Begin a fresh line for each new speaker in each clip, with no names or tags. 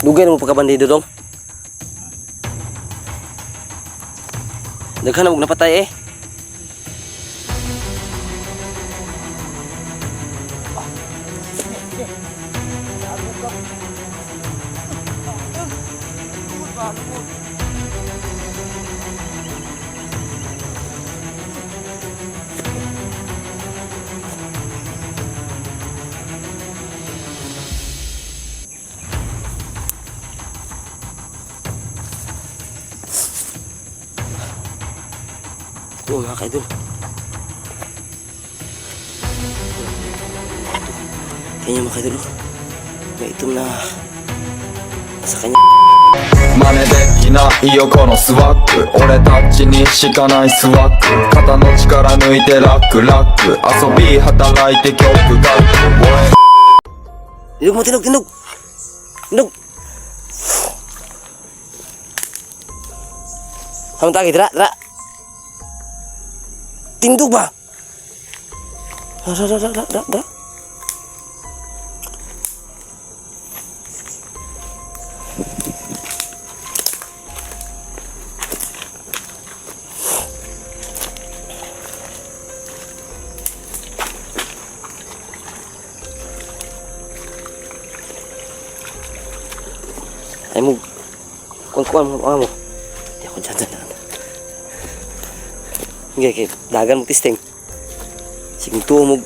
Dugay na mo pagkabandido dong. Daghan na mo napatay eh. Oo mga kaidol. Kanya mga kaidol. May itom na sa kanya.
真似できないよこのスワッグ俺たちにしかないスワッグ肩の力抜いてラックラック遊び働いて曲書く
Tindog mo, tindog, tindog. Tindog. Hamon tagi, dra, dra. Tindog ba? Dra, dra, dra, dra, dra. Ay mo, kuan mo, mo. Di ako dyan. Okay, dagan mo testing. Sige tuo mo,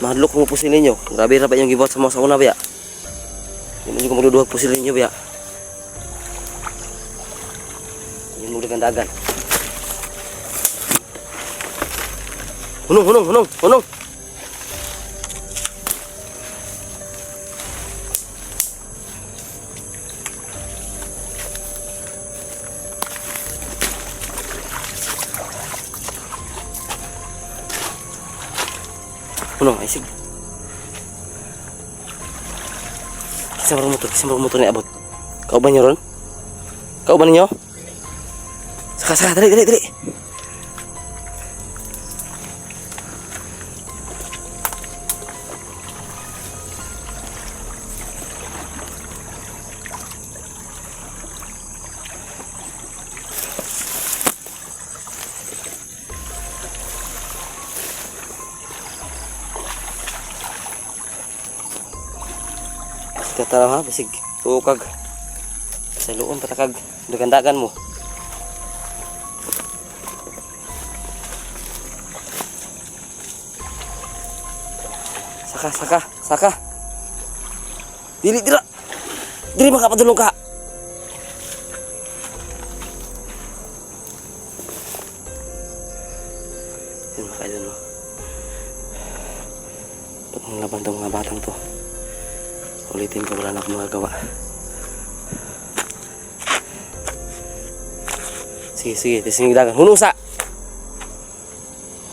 mahadlok mo pusil ninyo. Grabe ra ba yung gibot sa mga sauna ba ya? Hindi ko magduduhag pusil ninyo ba ya? Hindi mo dagan. Hunong. Hunong, ay sige. Kisang marong motor ni abot. Kau ba niyo ron? Kau ba ninyo? Saka, dali. Tataraw ha, basig tuukag sa luon patakag dagan mo. Saka. Dili makapadulong ka. Yun makaidol mo. Pag nanglaban tong mga batang to, ulitin ko, wala na akong magagawa. Sige, testing dagan. Hunong sa.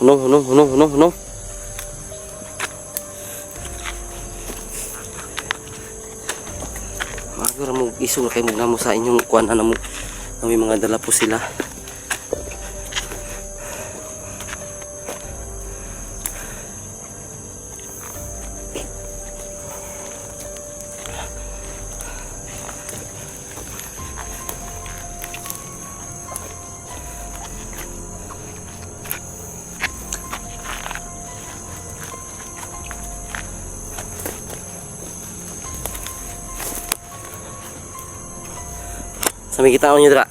Hunong. Magura mo iso na kayo muna mo sa inyong kuan na mo. Na may mga dala po sila. Sampai kita nyo dra.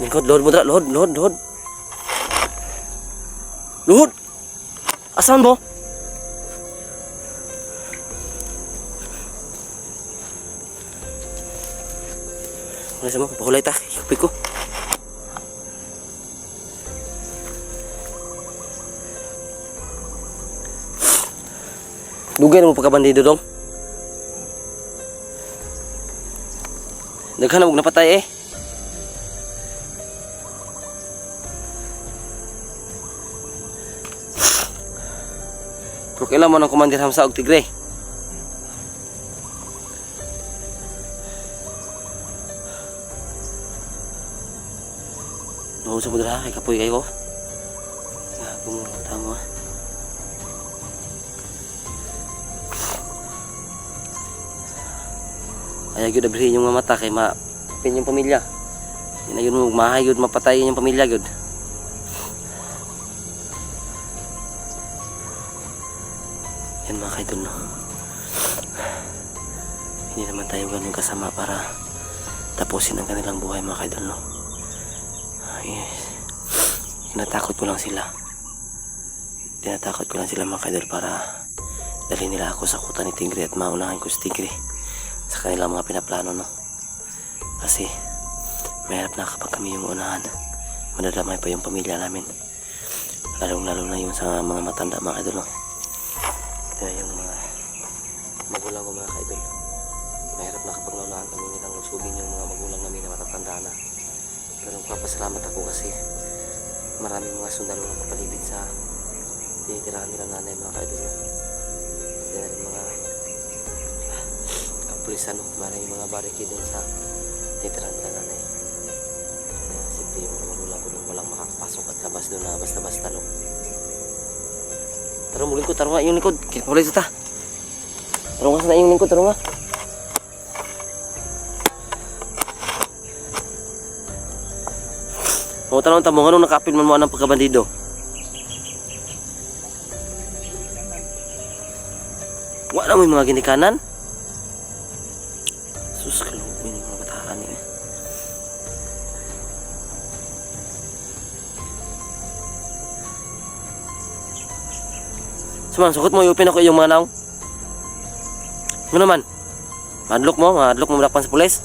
Lingkod, lohod mo dra, lohod. Lohod! Asan mo? Wala sa mo, pahulay ta, ikupit ko. Dugay na mo pagkabandido dong. Daghan na mo napatay eh. Okay lang mo ng Commander Hamsa og Tigre. Noon sa mudra kay kapoy kayo. Gumunta mo. Ay gyud abri yung mata kay pin yung pamilya. Di na yun mahay gyud mapatay yung pamilya gyud. Yan mga kaidol, no? Hindi naman tayo ganun kasama para tapusin ang kanilang buhay mga kaidol, no? Ay, tinatakot ko lang sila mga kaidol para dalhin nila ako sa kuta ni Tigre at maunahan ko si Tigre sa kanilang mga pinaplano, no? Kasi mahirap na kapag kami yung unahan, madadamay pa yung pamilya namin, lalo na yung sa mga matanda mga kaidol, no? Ito yung mga magulang ko mga kaidol. Mahirap na kapag naunahan kami nilang lusubin yung mga magulang namin na matatanda na. Pero magpapasalamat ako kasi maraming mga sundalo na kapalibid sa tinitirahan nilang nanay mga kaidol. Kaya rin mga kapulisan, no? Maraming mga barricade dun sa tinitirahan nilang nanay. Kaya simple yung mga magulang ko nung walang makakapasok at labas doon na basta-basta, no? Taro mo lingkod, taro nga yung lingkod. Kipulay sa ta. Taro nga sa na yung lingkod, taro nga. Mga tanong tamo, anong nakapil man mo ng pagkabandido? Wala mo yung mga ginikanan? Sus, kalupin yung mga batakan niya. Suman, sukot mo, iupin ako yung mga naong. Ano naman? Madlock mo malakpan sa pulis?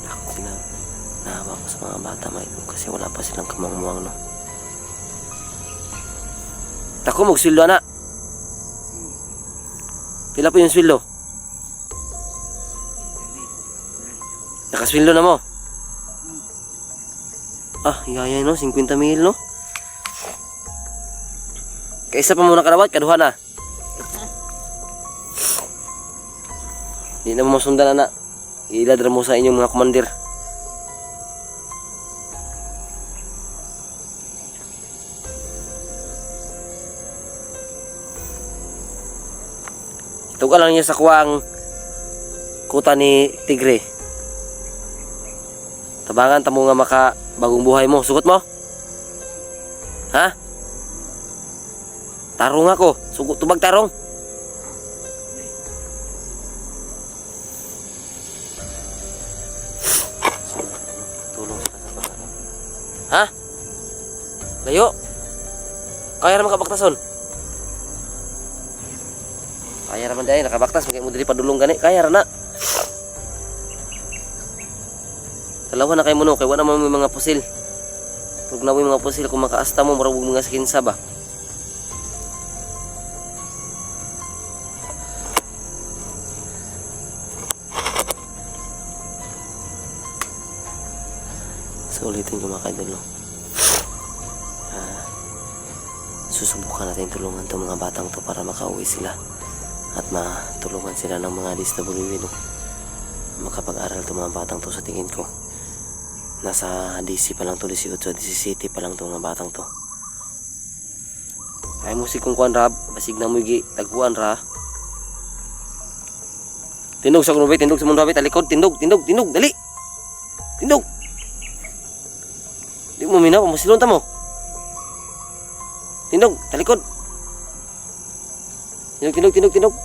Takot sila. Nahawa ko sa mga bata, kasi wala pa silang kamangmuang, no? Tako, mag-swildo, anak. Pila po yung swildo? Nakaswildo na mo? Ah, yaya, no? 50 mil, no? Kaisa pa muna karawat, kaduha na. Hindi na mo masundan, anak. Iladra mo sa inyong mga komandir. Tuga lang niya sa kuwang kuta ni Tigre. Tabangan tamo nga maka bagong buhay mo. Sugot mo? Ha? Tarong ako. Sugot tubag tarong. Tulong sa kasabatan. Ha? Layo. Kaya naman kabaktason. Kaya naman dahil nakabaktas. Magkaya mo dili padulong gani. Kaya na. Dalawa na kayo mo no. Kaya wala naman may mga pusil. Pag na may mga pusil. Kung makaasta mo marawag mga skinsa ba. So ulitin ko mga kaidol, no? Susubukan natin tulungan itong mga batang to para makauwi sila at matulungan sila ng mga DSWD, no? Makapag-aral itong mga batang to. Sa tingin ko nasa DC pa lang to, 18, 17 pa lang itong mga batang to. Ay musik kong kuhan rab, basig na muigi tagkuhan ra. Tindog sa kunubay, tindog sa mundo, talikod, tindog, dali. Tindog. Di mo minaw, masilon ta mo. Tindog, talikod. Tindog.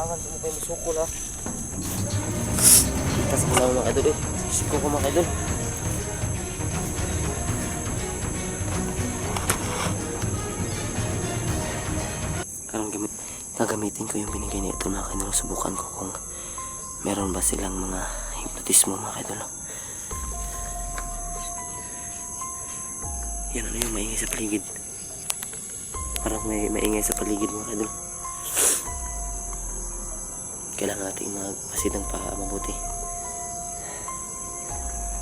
Kailangan mo kayo masukol ha. Kasi ko lang mga idol eh. Siko ko mga idol. Karang gagamitin ko yung binigay ni ito mga idol. Subukan ko kung meron ba silang mga hipnotismo mga idol. Yan ano yung maingay sa paligid. Parang may maingay sa paligid mga idol. Kailangan natin magpasid ng paa mabuti.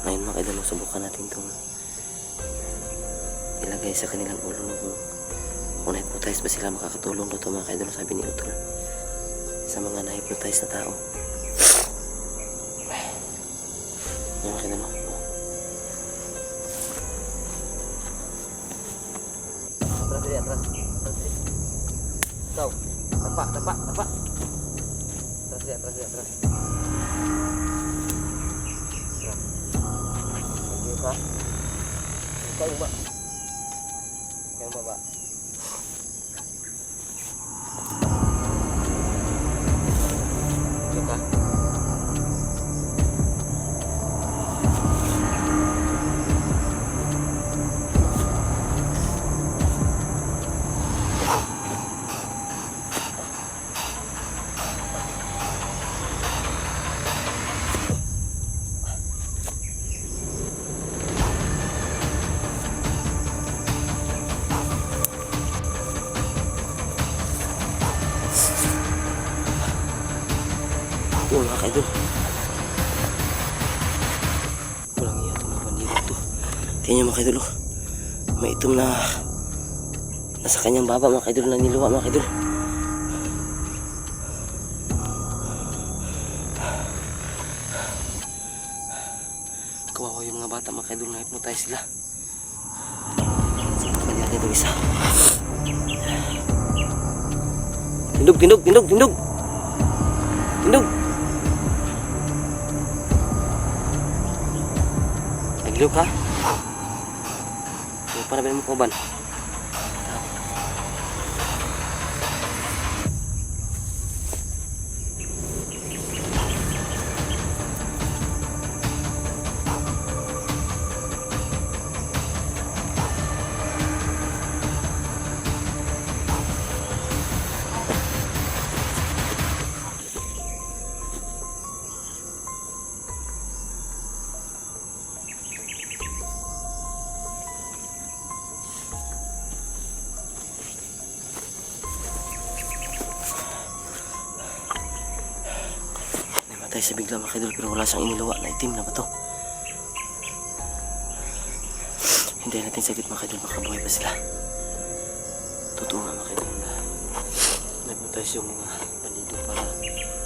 Ngayon mga idol, subukan natin itong ilagay sa kanilang ulo kung na-hypnotize ba sila, makakatulong na ito mga idol, sabi ni Utol sa mga na-hypnotize na tao. Yan mga idol. Atras diri, atras diri. Ikaw, tapak. Atras diri. Ha? Kayo ba? Ito ka? Oh mga kaidol, walang iya itong mga bandido ito. Tingnan nyo mga kaidol, may itom na nasa kanyang baba mga kaidol, na niluwa mga kaidol. Kawawa yung mga bata mga kaidol, na-hypnotize sila. Sa kanila nito isa. Tindog! Nagliw ka? Huwag pa na mo kauban. Namatay sa bigla mga kaidol, pero wala siyang iniluwa na itim na bato. Hintayin natin saglit mga kaidol, makabuhay pa sila. Totoo nga mga kaidol na nagmatay yung mga bandido para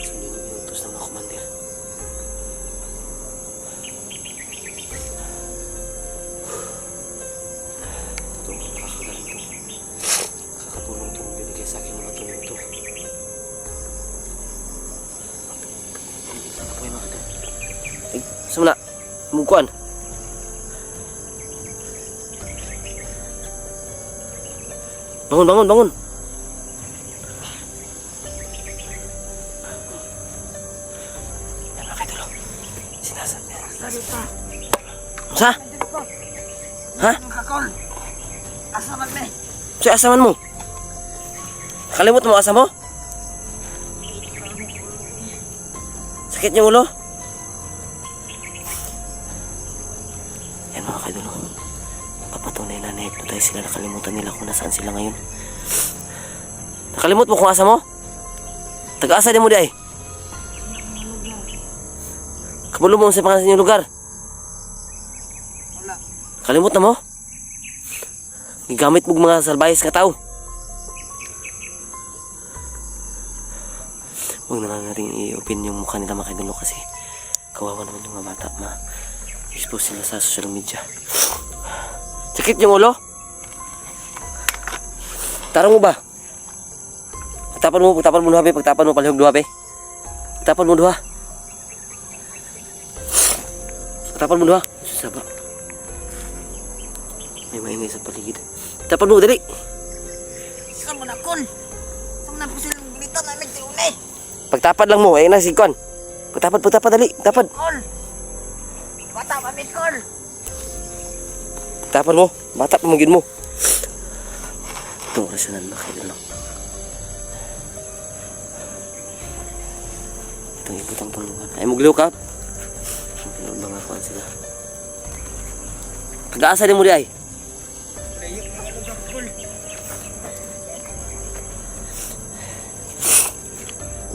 sundin yung inutos ng mga komander. Totoo nga nakakagaling ito. Nakakatulong itong binigay sa akin ng bato na ito. Sama na, mukuan. Bangun. Yan mga kaidol. Sinasabi. Sa? Ha?
Kakol. Asaman me.
So, asaman mo? Kalimut mo asa mo? Sakit niyo ulo? Yan mga kaidol, papatunay na na-hypnotize sila, nakalimutan nila kung nasaan sila ngayon. Nakalimut mo kung asa mo? Taga-asa din mo di ay? Kabulo mo sa pangalan yung lugar?
Wala.
Kalimut na mo? Gigamit mo mga salbayes ka tao. Huwag na lang natin i-open yung mukha nila mga kaidol kasi kawawa naman yung mga bata, expose sila sa social media. Sakit yung ulo? Tarong mo ba? Pagtapan mo duha be, pagtapan mo palihog duha be. Pagtapan mo duha. Pagtapan mo duha. Susaba. May maingay sa paligid. Pagtapan mo, dali.
Saan mo na kon? Saan na po silang gulita na nagtirunay?
Pagtapad lang mo, ayun na si Kwan. Pagtapad dali, tapad.
Kol! Bata pa may kol!
Tapad mo, bata pa magin mo. Itong orasanan mga kaidol no. Itong ibutang tulungan. Ay mugliw ka. Mga kuan sila. Kagaasa din mo di ay.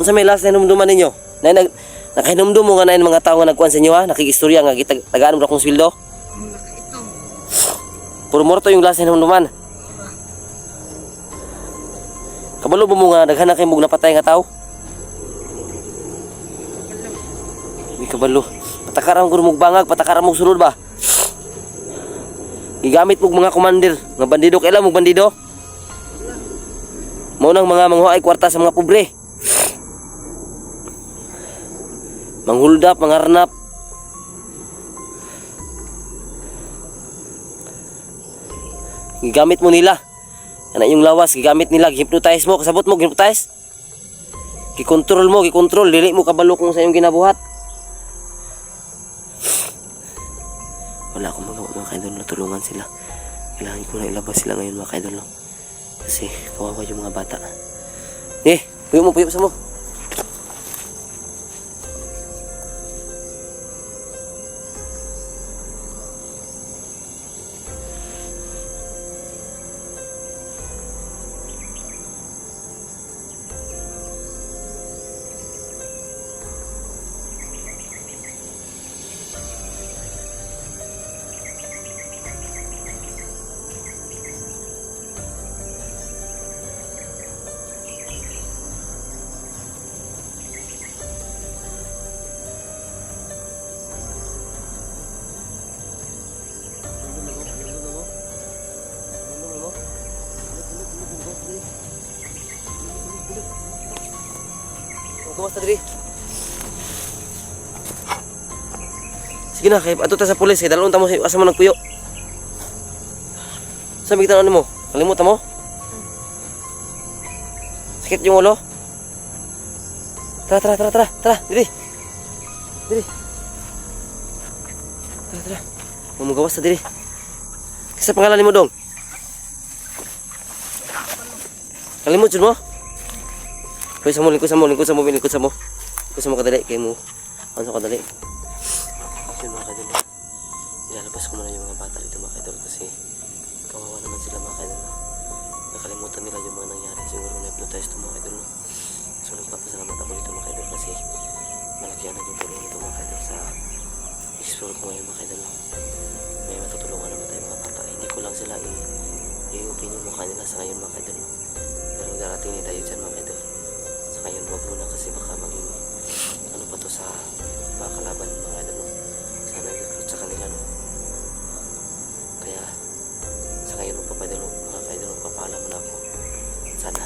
Unsa may last na hinumduman ninyo? Na nakahinumdum mo nga na yung mga tao nga nagkuhan sa inyo ha? Nakikistorya nga tagaan mo na kong sweldo?
Ito.
Puro morto yung last na hinumduman. Kabalo mo nga daghan na kayo mong napatay nga tao? Hindi kabalo. Patakaran ko mong bangag, patakaran mong sunod ba? Gigamit mong mga commander, nga bandido, kailan mong bandido? Maunang mga manghuay kwarta sa mga pobre. Manghuldap, mangarnap. Gigamit mo nila. Yan yung lawas, gigamit nila, hypnotize mo, kasabot mo, hypnotize. Gikontrol mo, gikontrol, dili mo kabalo kung sa iyong ginabuhat. Wala akong mga kaidol na tulungan sila. Kailangan ko na ilabas sila ngayon mga kaidol. Kasi kawawa yung mga bata. Puyo sa mo. Kumusta diri? Sige na, kay ato ta sa pulis kay dalon ta mo asa mo nagpuyo. Sabi kita ano mo? Kalimutan mo? Sakit yung ulo? Tara, diri. Tara. Mumugawas ta diri. Kisa pangalan nimo dong? Kalimut jud mo? Lingkod sa mo kadali kay mo. Ano kadali? Yun mga kadali. Ilalabas ko muna yung mga bata dito mga kadali kasi kawawa naman sila mga kadali. Nakalimutan nila yung mga nangyari. Siguro na-hypnotize ito mga kadali. So nagpapasalamat ako dito mga kadali kasi malaki ang naging tulong dito mga kadali sa explore ko ngayon mga kadali. May matutulungan naman tayo mga bata. Hindi ko lang sila i-opinion mo kanila sa ngayon mga kadali. Pero darating na tayo dyan mga kadali. Ngayon wag muna kasi baka maging ano pa to sa mga kalaban mga idol sana recruit sa kanila no. Kaya sa ngayon magpapadalo mga kaidol magpapaalam na ako. Sana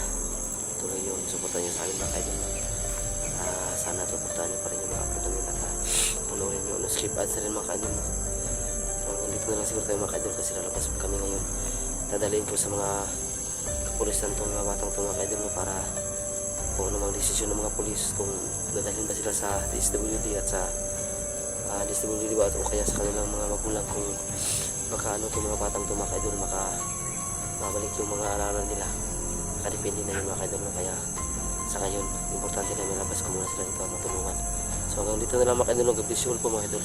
tuloy yung suporta niyo sa amin mga kaidol. Sana suportahan niyo pa rin yung mga apo namin at panoorin niyo no skip ads rin mga kaidol. So dito na lang siguro tayo mga kaidol kasi lalabas kami ngayon. Dadalhin ko sa mga kapulisan tong mga batang tong mga kaidol para kung ano mang desisyon ng mga pulis kung dadalhin ba sila sa DSWD at sa DSWD ba o kaya sa kanilang mga magulang kung makaano itong mga batang ito mga kaidol mabalik yung mga alaala nila nakadepende na yung mga kaidol kaya sa ngayon importante na may labas ko muna sila dito at matulungan so hanggang dito na lang mga kaidol God bless you all po mga kaidol.